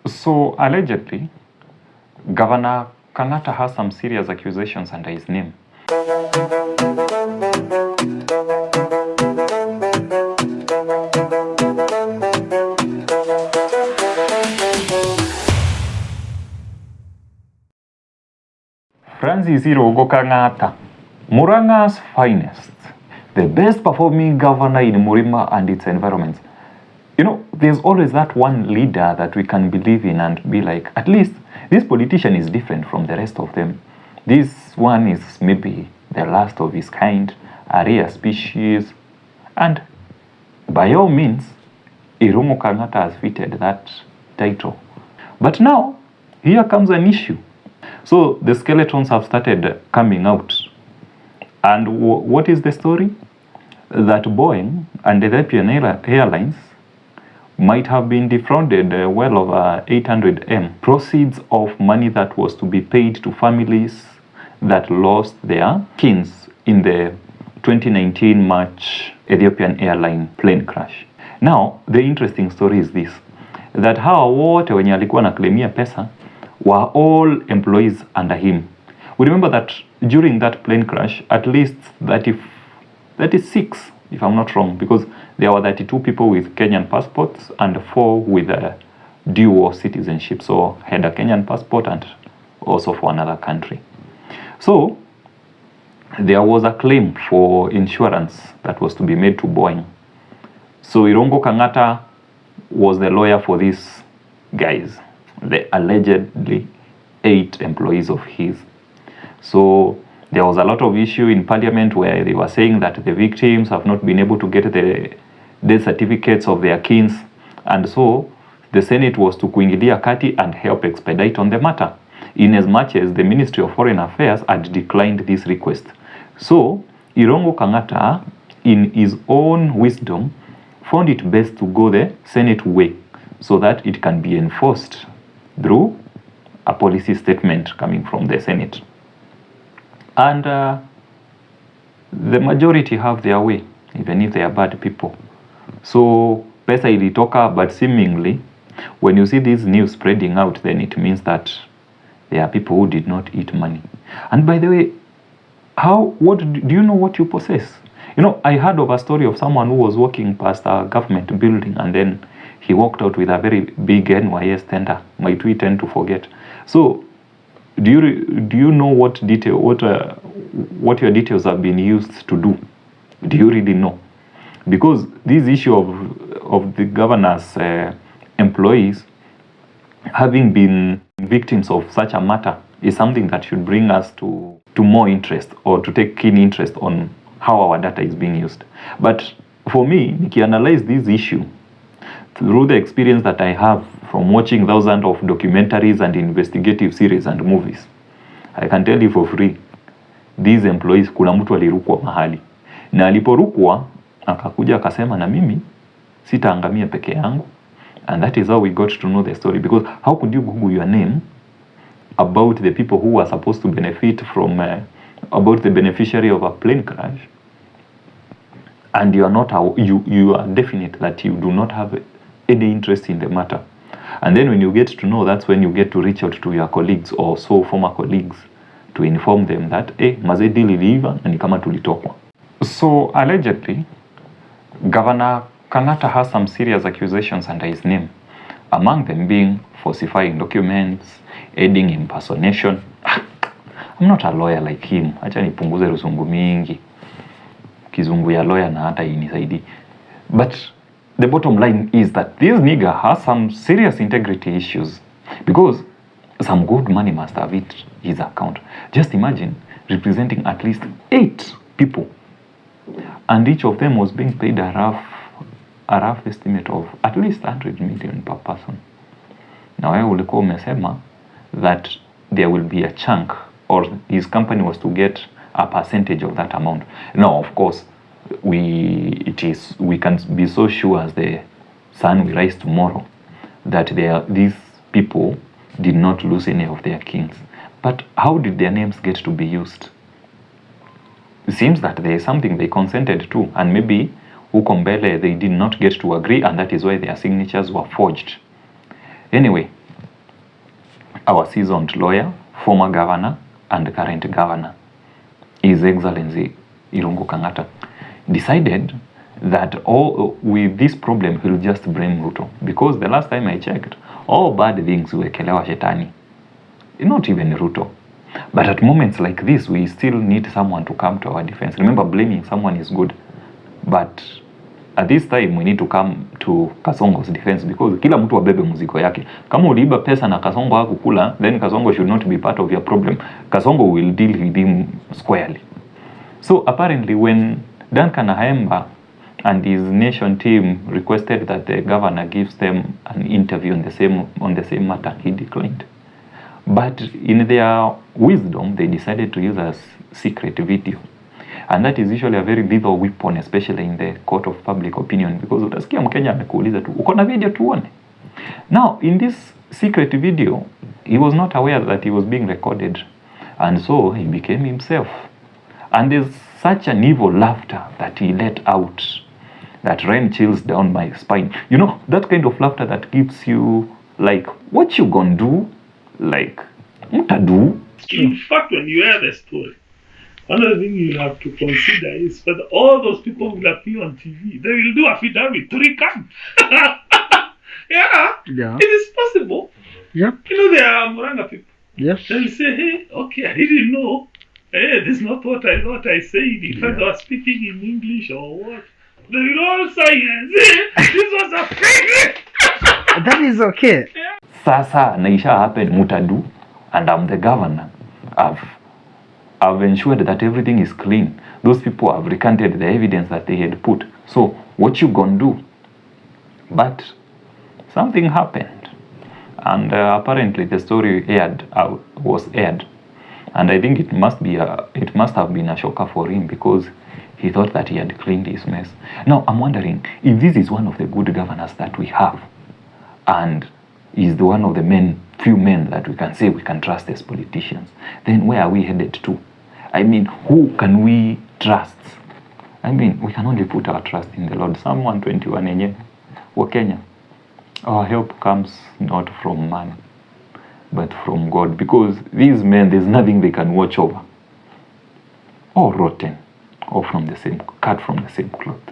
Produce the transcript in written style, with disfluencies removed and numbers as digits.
So allegedly, Governor Kangata has some serious accusations under his name. Irungu Kang'ata, Muranga's finest, the best performing governor in Murima and its environments. You know, there's always that one leader that we can believe in and be like, at least this politician is different from the rest of them. This one is maybe the last of his kind, a rare species, and by all means, Irungu Kang'ata has fitted that title. But now, here comes an issue. So the skeletons have started coming out. And what is the story? That Boeing and Ethiopian Airlines might have been defrauded well over 800 M, proceeds of money that was to be paid to families that lost their kins in the 2019 March Ethiopian Airline plane crash. Now, the interesting story is this, that hawa wote wenye alikuwa naklemia pesa were all employees under him. We remember that during that plane crash, at least 36, if I'm not wrong, because there were 32 people with Kenyan passports and 4 with dual citizenship. So had a Kenyan passport and also for another country. So there was a claim for insurance that was to be made to Boeing. So Irungu Kang'ata was the lawyer for these guys, the allegedly 8 employees of his. So there was a lot of issue in parliament where they were saying that the victims have not been able to get the death certificates of their kins, and so the Senate was to kuingilia kati and help expedite on the matter, in as much as the Ministry of Foreign Affairs had declined this request. So Irungu Kang'ata, in his own wisdom, found it best to go the Senate way so that it can be enforced through a policy statement coming from the Senate. And the majority have their way, even if they are bad people. So pesa ilitoka, but seemingly, when you see this news spreading out, then it means that there are people who did not eat money. And by the way, what do you know what you possess? You know, I heard of a story of someone who was walking past a government building and then he walked out with a very big NYS tender. Might we tend to forget? So, do you know what your details have been used to do? Do you really know? Because this issue of the governor's employees having been victims of such a matter is something that should bring us to more interest, or to take keen interest on how our data is being used. But for me, nikianalyze this issue through the experience that I have from watching thousands of documentaries and investigative series and movies, I can tell you for free, these employees, kuna mtu alirukwa mahali, na aliporukwa akakuja akasema na mimi sitaangamia peke yangu. And that is how we got to know the story. Because how could you Google your name about the people who are supposed to benefit from about the beneficiary of a plane crash, and you are not you are definite that you do not have any interest in the matter? And then when you get to know, that's when you get to reach out to your colleagues or so former colleagues to inform them that mazedi liliiva na ni kama tulitokwa. So allegedly, Governor Kangata has some serious accusations under his name, among them being falsifying documents, aiding impersonation. I'm not a lawyer like him. Acha nipunguze rusungu mingi. Kizungu ya lawyer na hata inisaidi. But the bottom line is that this nigga has some serious integrity issues, because some good money must have hit his account. Just imagine representing at least 8 people, and each of them was being paid a rough estimate of at least 100 million per person. Now wewe ulikuwa umesema that there will be a chunk, or his company was to get a percentage of that amount. Now, of course, we can be so sure as the sun will rise tomorrow that these people did not lose any of their kings. But how did their names get to be used? It seems that there is something they consented to, and maybe huko mbele they did not get to agree, and that is why their signatures were forged. Anyway, our seasoned lawyer, former governor, and current governor, His Excellency Irungu Kang'ata, decided that with this problem he'll just blame Ruto, because the last time I checked, all bad things wekelewa shetani, not even Ruto. But at moments like this, we still need someone to come to our defense. Remember, blaming someone is good, but at this time we need to come to Kasongo's defense, because kila mtu abebe mzigo yake. Kama uliiba pesa na Kasongo hakukula, then Kasongo should not be part of your problem. Kasongo will deal with him squarely. So apparently when Duncan Ahemba and his nation team requested that the governor gives them an interview on the same matter, he declined. But in their wisdom, they decided to use a secret video. And that is usually a very lethal weapon, especially in the court of public opinion, because utasikia Mkenya amekuuliza tu, uko na video tuone. Now, in this secret video, he was not aware that he was being recorded. And so he became himself. And there's such an evil laughter that he let out that ran chills down my spine. You know, that kind of laughter that gives you, like, what you gonna do? Like, mutadu? In fact, when you hear the story, another thing you have to consider is that all those people will appear on TV. They will do affidavit to recant. Yeah, it is possible. Yeah. You know, there are Muranga people. Yes. They'll say, hey, okay, I didn't know. Hey, this is not what I thought I said. In fact, I was speaking in English or what. They will all silence. This was a fake. That is okay. Yeah. Sasa naisha happen mutadu, and I'm the governor. I've ensured that everything is clean. Those people have recanted the evidence that they had put. So what you gonna do? But something happened, and apparently the story was aired, and I think it must have been a shocker for him, because he thought that he had cleaned his mess. Now I'm wondering if this is one of the good governors that we have, and is the one of the few men that we can say we can trust as politicians, then where are we headed to? I mean, who can we trust? I mean, we can only put our trust in the Lord. Psalm 121 enye wa Kenya. Our help comes not from man, but from God, because these men, there's nothing they can watch over, or rotten, or cut from the same cloth.